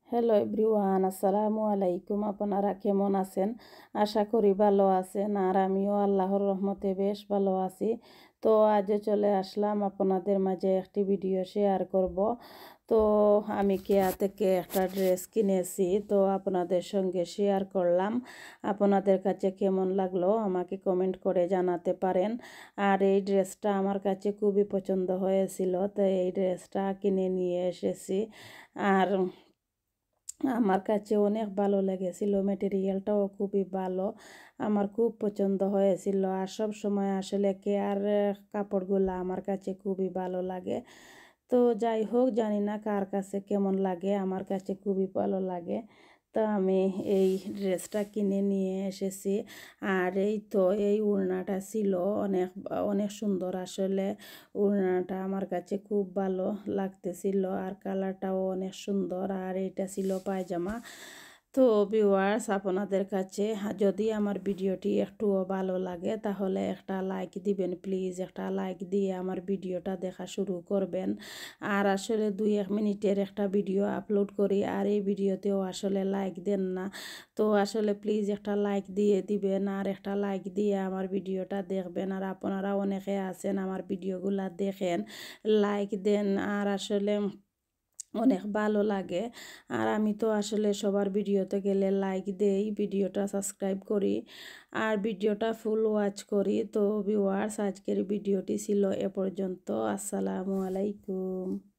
Hello everyone, আসসালামু আলাইকুম। আপনারা কেমন আছেন? আশা করি ভালো আছেন। আর আমিও আল্লাহর রহমতে বেশ ভালো আছি। তো আজও চলে আসলাম আপনাদের মাঝে একটি ভিডিও শেয়ার করব। তো আমি কেয়া থেকে একটা ড্রেস কিনেছি, তো আপনাদের সঙ্গে শেয়ার করলাম। আপনাদের কাছে কেমন লাগলো আমাকে কমেন্ট করে জানাতে পারেন। আর এই ড্রেসটা আমার কাছে খুবই পছন্দ হয়েছিল, তো এই ড্রেসটা কিনে নিয়ে এসেছি। আর আমার কাছে অনেক ভালো লেগেছিল, মেটেরিয়ালটাও খুবই ভালো, আমার খুব পছন্দ হয়েছিল। আর সব সময় আসলে কেয়ার কাপড়গুলো আমার কাছে খুবই ভালো লাগে। তো যাই হোক, জানি না কার কাছে কেমন লাগে, আমার কাছে খুবই ভালো লাগে। তো আমি এই ড্রেসটা কিনে নিয়ে এসেছি। আর এই তো এই ওড়নাটা ছিল অনেক অনেক সুন্দর আসলে। ওড়নাটা আমার কাছে খুব ভালো লাগতেছিল, আর কালারটাও অনেক সুন্দর। আর এটা ছিল পায়জামা। তো ভিউয়ার্স, আপনাদের কাছে যদি আমার ভিডিওটি একটুও ভালো লাগে তাহলে একটা লাইক দিবেন প্লিজ। একটা লাইক দিয়ে আমার ভিডিওটা দেখা শুরু করবেন। আর আসলে 2-1 মিনিটের একটা ভিডিও আপলোড করি, আর এই ভিডিওতেও আসলে লাইক দেন না। তো আসলে প্লিজ একটা লাইক দিয়ে দিবেন, আর একটা লাইক দিয়ে আমার ভিডিওটা দেখবেন। আর আপনারা অনেকে আছেন আমার ভিডিওগুলা দেখেন, লাইক দেন, আর আসলে অনেক ভালো লাগে। আর আমি তো আসলে সবার ভিডিওতে গেলে লাইক দেই, ভিডিওটা সাবস্ক্রাইব করি, আর ভিডিওটা ফুল ওয়াচ করি। তো ভিউয়ার্স, আজকের ভিডিওটি ছিল এ পর্যন্ত। আসসালামু আলাইকুম।